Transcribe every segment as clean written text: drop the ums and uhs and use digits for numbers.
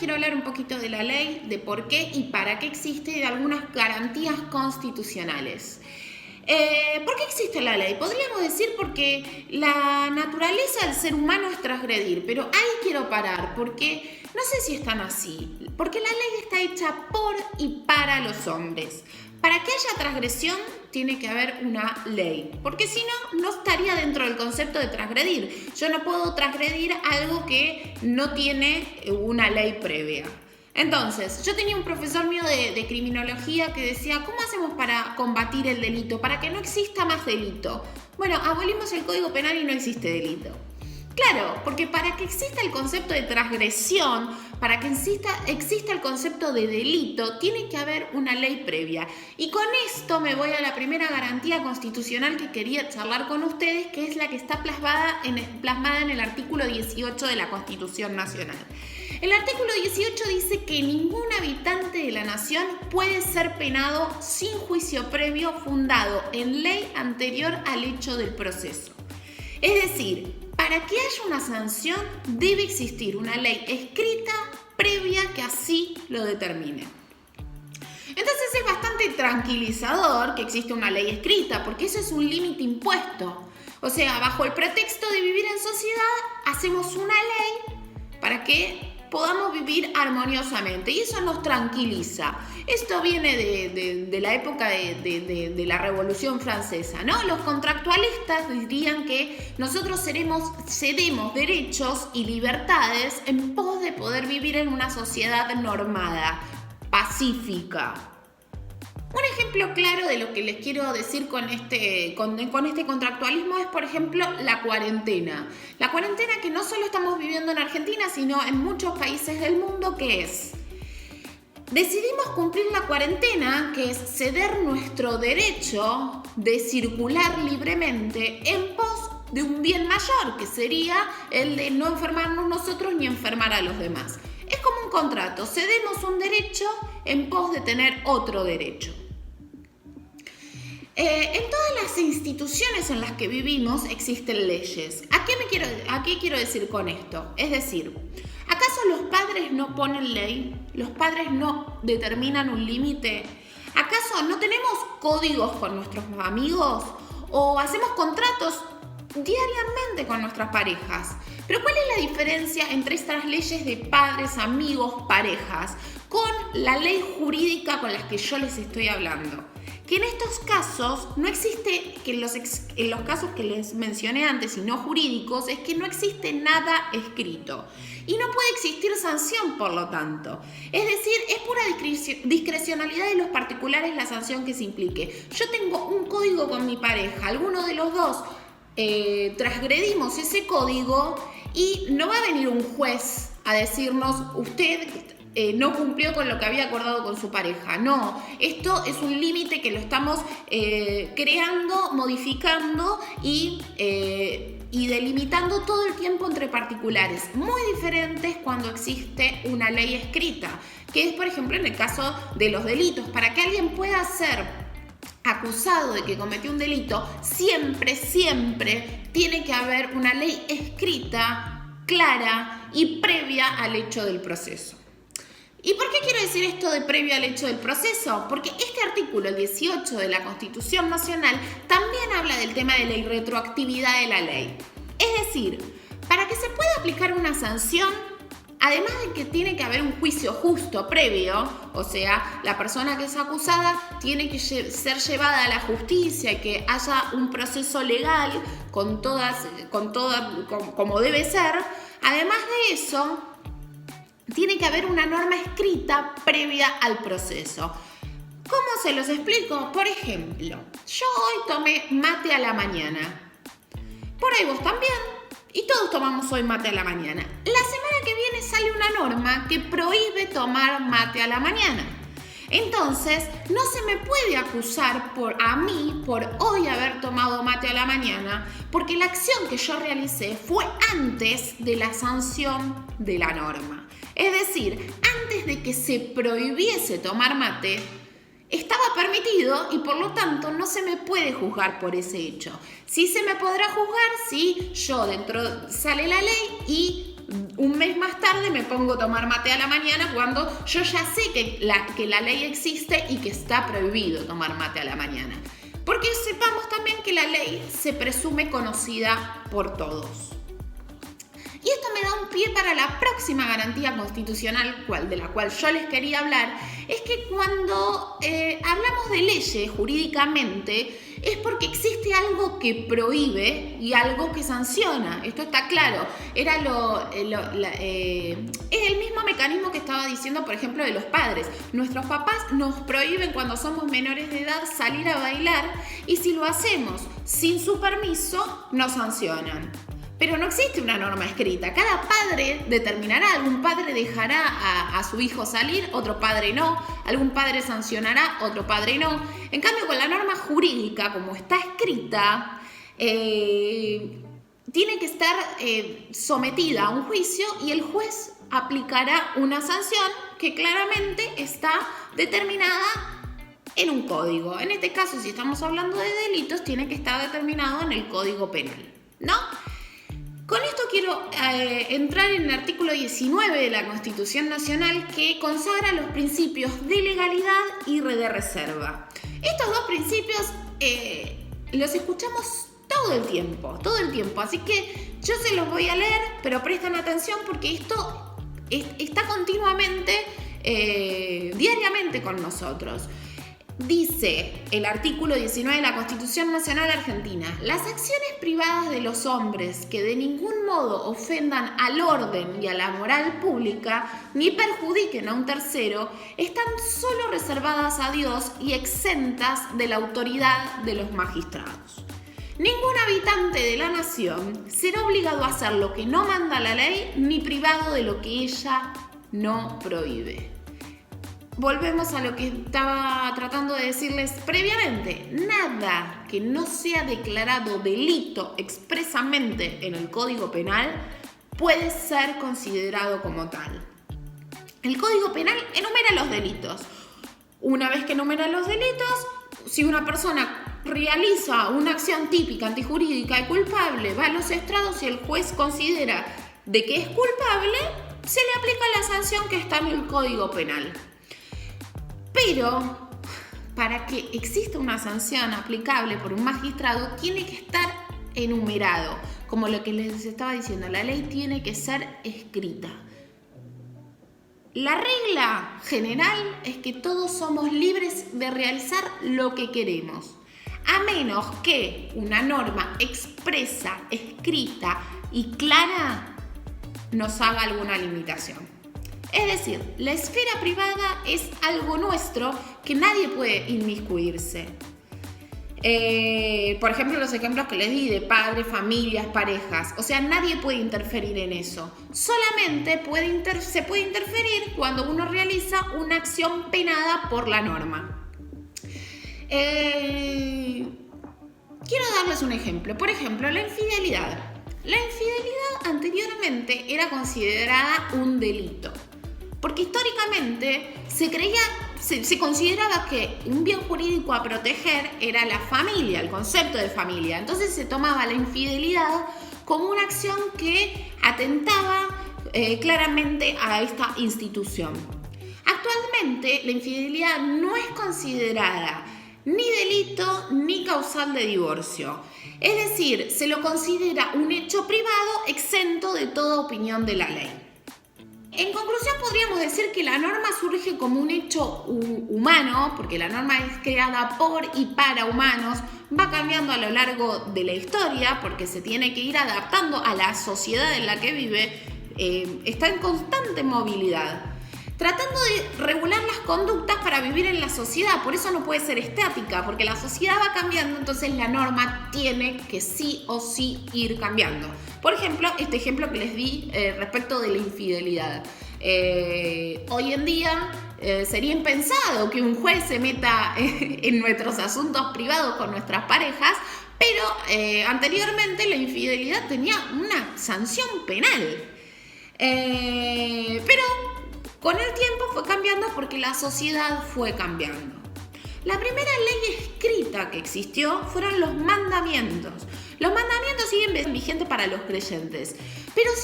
quiero hablar un poquito de la ley, de por qué y para qué existe y de algunas garantías constitucionales. ¿Por qué existe la ley? Podríamos decir porque la naturaleza del ser humano es transgredir, pero ahí quiero parar, porque no sé si es tan así, porque la ley está hecha por y para los hombres. Para que haya transgresión tiene que haber una ley, porque si no, no estaría dentro del concepto de transgredir. Yo no puedo transgredir algo que no tiene una ley previa. Entonces, yo tenía un profesor mío de criminología que decía, ¿cómo hacemos para combatir el delito? Para que no exista más delito. Bueno, abolimos el Código Penal y no existe delito. Claro, porque para que exista el concepto de transgresión, para que exista el concepto de delito, tiene que haber una ley previa. Y con esto me voy a la primera garantía constitucional que quería charlar con ustedes, que es la que está plasmada en el artículo 18 de la Constitución Nacional. El artículo 18 dice que ningún habitante de la nación puede ser penado sin juicio previo fundado en ley anterior al hecho del proceso. Es decir, para que haya una sanción debe existir una ley escrita previa que así lo determine. Entonces es bastante tranquilizador que existe una ley escrita, porque eso es un límite impuesto. O sea, bajo el pretexto de vivir en sociedad, hacemos una ley para que podamos vivir armoniosamente y eso nos tranquiliza. Esto viene de la época de la Revolución Francesa, ¿no? Los contractualistas dirían que nosotros cedemos derechos y libertades en pos de poder vivir en una sociedad normada, pacífica. Un ejemplo claro de lo que les quiero decir con este contractualismo es, por ejemplo, la cuarentena. La cuarentena que no solo estamos viviendo en Argentina, sino en muchos países del mundo, que es: decidimos cumplir la cuarentena, que es ceder nuestro derecho de circular libremente en pos de un bien mayor, que sería el de no enfermarnos nosotros ni enfermar a los demás. Es como un contrato, cedemos un derecho en pos de tener otro derecho. En todas las instituciones en las que vivimos existen leyes. ¿A qué quiero decir con esto? Es decir, ¿acaso los padres no ponen ley? ¿Los padres no determinan un límite? ¿Acaso no tenemos códigos con nuestros amigos? ¿O hacemos contratos diariamente con nuestras parejas? Pero ¿cuál es la diferencia entre estas leyes de padres, amigos, parejas con la ley jurídica con las que yo les estoy hablando? Que en estos casos no existe, que en los casos que les mencioné antes y no jurídicos, es que no existe nada escrito y no puede existir sanción, por lo tanto. Es decir, es pura discrecionalidad de los particulares la sanción que se implique. Yo tengo un código con mi pareja, alguno de los dos transgredimos ese código y no va a venir un juez a decirnos, usted no cumplió con lo que había acordado con su pareja. No, esto es un límite que lo estamos creando, modificando y delimitando todo el tiempo entre particulares, muy diferentes cuando existe una ley escrita, que es, por ejemplo, en el caso de los delitos. Para que alguien pueda ser acusado de que cometió un delito, siempre tiene que haber una ley escrita, clara y previa al hecho del proceso. ¿Y por qué quiero decir esto de previo al hecho del proceso? Porque este artículo, el 18 de la Constitución Nacional, también habla del tema de la irretroactividad de la ley. Es decir, para que se pueda aplicar una sanción, además de que tiene que haber un juicio justo previo, o sea, la persona que es acusada tiene que ser llevada a la justicia y que haya un proceso legal como debe ser. Además de eso, tiene que haber una norma escrita previa al proceso. ¿Cómo se los explico? Por ejemplo, yo hoy tomé mate a la mañana. Por ahí vos también. Y todos tomamos hoy mate a la mañana. La semana que viene sale una norma que prohíbe tomar mate a la mañana. Entonces, no se me puede acusar a mí por hoy haber tomado mate a la mañana, porque la acción que yo realicé fue antes de la sanción de la norma. Es decir, antes de que se prohibiese tomar mate, estaba permitido y por lo tanto no se me puede juzgar por ese hecho. Sí se me podrá juzgar si yo sale la ley y un mes más tarde me pongo a tomar mate a la mañana cuando yo ya sé que la ley existe y que está prohibido tomar mate a la mañana. Porque sepamos también que la ley se presume conocida por todos. Y esto me da un pie para la próxima garantía constitucional de la cual yo les quería hablar, es que cuando hablamos de leyes jurídicamente es porque existe algo que prohíbe y algo que sanciona. Esto está claro. Es el mismo mecanismo que estaba diciendo, por ejemplo, de los padres. Nuestros papás nos prohíben cuando somos menores de edad salir a bailar y si lo hacemos sin su permiso, nos sancionan. Pero no existe una norma escrita. Cada padre determinará, algún padre dejará a su hijo salir, otro padre no, algún padre sancionará, otro padre no. En cambio, con la norma jurídica, como está escrita, tiene que estar sometida a un juicio y el juez aplicará una sanción que claramente está determinada en un código. En este caso, si estamos hablando de delitos, tiene que estar determinado en el Código Penal, ¿no? Con esto quiero entrar en el artículo 19 de la Constitución Nacional que consagra los principios de legalidad y de reserva. Estos dos principios los escuchamos todo el tiempo, así que yo se los voy a leer, pero prestan atención porque esto está continuamente, diariamente con nosotros. Dice el artículo 19 de la Constitución Nacional Argentina: las acciones privadas de los hombres que de ningún modo ofendan al orden y a la moral pública ni perjudiquen a un tercero están solo reservadas a Dios y exentas de la autoridad de los magistrados. Ningún habitante de la nación será obligado a hacer lo que no manda la ley ni privado de lo que ella no prohíbe. Volvemos a lo que estaba tratando de decirles previamente. Nada que no sea declarado delito expresamente en el Código Penal puede ser considerado como tal. El Código Penal enumera los delitos. Una vez que enumera los delitos, si una persona realiza una acción típica, antijurídica y culpable, va a los estrados y el juez considera de que es culpable, se le aplica la sanción que está en el Código Penal. Pero para que exista una sanción aplicable por un magistrado, tiene que estar enumerado. Como lo que les estaba diciendo, la ley tiene que ser escrita. La regla general es que todos somos libres de realizar lo que queremos, a menos que una norma expresa, escrita y clara nos haga alguna limitación. Es decir, la esfera privada es algo nuestro que nadie puede inmiscuirse. Por ejemplo, los ejemplos que les di de padres, familias, parejas. O sea, nadie puede interferir en eso. Solamente se puede interferir cuando uno realiza una acción penada por la norma. Quiero darles un ejemplo. Por ejemplo, la infidelidad. La infidelidad anteriormente era considerada un delito. Porque históricamente se consideraba que un bien jurídico a proteger era la familia, el concepto de familia. Entonces se tomaba la infidelidad como una acción que atentaba claramente a esta institución. Actualmente la infidelidad no es considerada ni delito ni causal de divorcio. Es decir, se lo considera un hecho privado exento de toda opinión de la ley. En conclusión, podríamos decir que la norma surge como un hecho humano, porque la norma es creada por y para humanos, va cambiando a lo largo de la historia, porque se tiene que ir adaptando a la sociedad en la que vive, está en constante movilidad, tratando de regular las conductas para vivir en la sociedad. Por eso no puede ser estática, porque la sociedad va cambiando, entonces la norma tiene que sí o sí ir cambiando. Por ejemplo, este ejemplo que les di respecto de la infidelidad. Hoy en día sería impensado que un juez se meta en nuestros asuntos privados con nuestras parejas, pero anteriormente la infidelidad tenía una sanción penal. Pero con el tiempo fue cambiando porque la sociedad fue cambiando. La primera ley escrita que existió fueron los mandamientos. Los mandamientos siguen vigentes para los creyentes, pero pero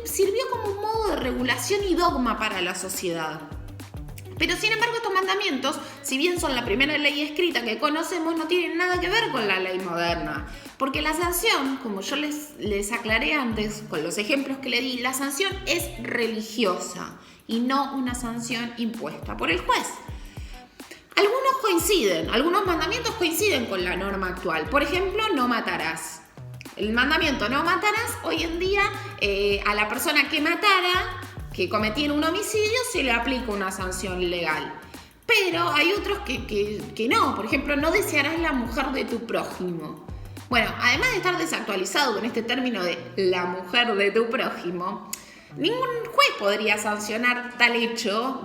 sirvió como un modo de regulación y dogma para la sociedad. Pero sin embargo estos mandamientos, si bien son la primera ley escrita que conocemos, no tienen nada que ver con la ley moderna. Porque la sanción, como yo les aclaré antes con los ejemplos que le di, la sanción es religiosa y no una sanción impuesta por el juez. Algunos mandamientos coinciden con la norma actual. Por ejemplo, no matarás. El mandamiento no matarás, hoy en día a la persona que matara, que cometiera un homicidio, se le aplica una sanción legal. Pero hay otros que no. Por ejemplo, no desearás la mujer de tu prójimo. Bueno, además de estar desactualizado con este término de la mujer de tu prójimo, ningún juez podría sancionar tal hecho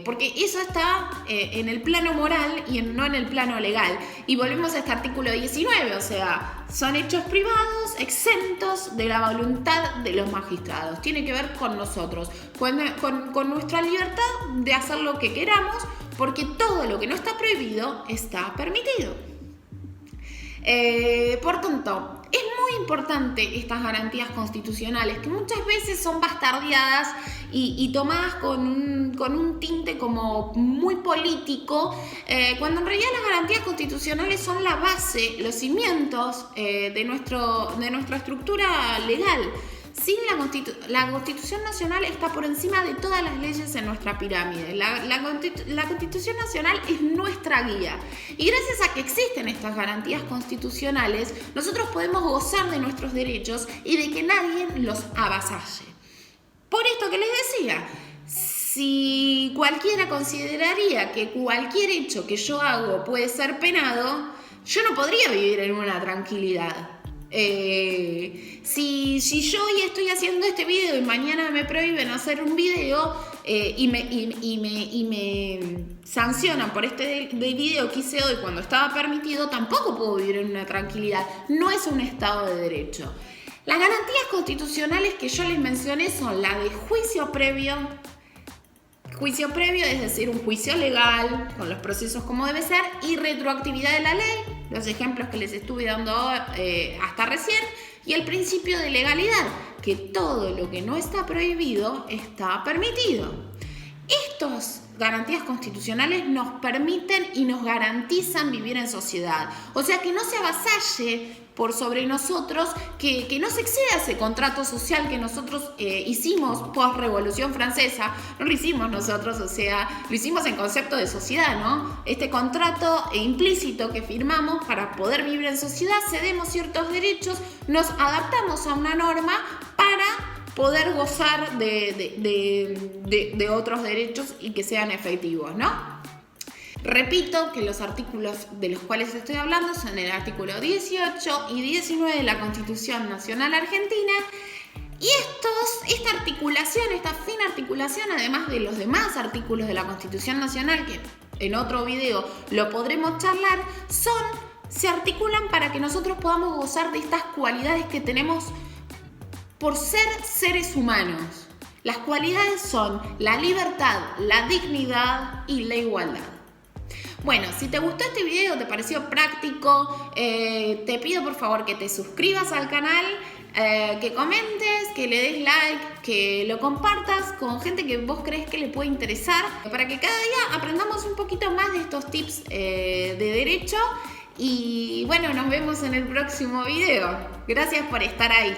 porque eso está en el plano moral y no en el plano legal. Y volvemos a este artículo 19, o sea, son hechos privados exentos de la voluntad de los magistrados. Tiene que ver con nosotros, con nuestra libertad de hacer lo que queramos, porque todo lo que no está prohibido está permitido. Por tanto, es muy importante estas garantías constitucionales que muchas veces son bastardeadas y tomadas con un tinte como muy político, cuando en realidad las garantías constitucionales son la base, los cimientos de nuestra estructura legal. La Constitución Nacional está por encima de todas las leyes en nuestra pirámide. La Constitución Nacional es nuestra guía. Y gracias a que existen estas garantías constitucionales, nosotros podemos gozar de nuestros derechos y de que nadie los avasalle. Por esto que les decía, si cualquiera consideraría que cualquier hecho que yo hago puede ser penado, yo no podría vivir en una tranquilidad. Si yo hoy estoy haciendo este video y mañana me prohíben hacer un video y me sancionan por este video que hice hoy cuando estaba permitido, tampoco puedo vivir en una tranquilidad. No es un Estado de Derecho. Las garantías constitucionales que yo les mencioné son la de juicio previo, es decir, un juicio legal, con los procesos como debe ser, y retroactividad de la ley, los ejemplos que les estuve dando hasta recién, y el principio de legalidad, que todo lo que no está prohibido está permitido. Estas garantías constitucionales nos permiten y nos garantizan vivir en sociedad. O sea, que no se avasalle por sobre nosotros, que no se exceda ese contrato social que nosotros hicimos post-Revolución Francesa. No lo hicimos nosotros, o sea, lo hicimos en concepto de sociedad, ¿no? Este contrato implícito que firmamos para poder vivir en sociedad, cedemos ciertos derechos, nos adaptamos a una norma para poder gozar de otros derechos y que sean efectivos, ¿no? Repito que los artículos de los cuales estoy hablando son el artículo 18 y 19 de la Constitución Nacional Argentina. Y esta fina articulación, además de los demás artículos de la Constitución Nacional, que en otro video lo podremos charlar, se articulan para que nosotros podamos gozar de estas cualidades que tenemos por ser seres humanos. Las cualidades son la libertad, la dignidad y la igualdad. Bueno, si te gustó este video, te pareció práctico, te pido por favor que te suscribas al canal, que comentes, que le des like, que lo compartas con gente que vos crees que le puede interesar, para que cada día aprendamos un poquito más de estos tips de derecho. Y bueno, nos vemos en el próximo video. Gracias por estar ahí.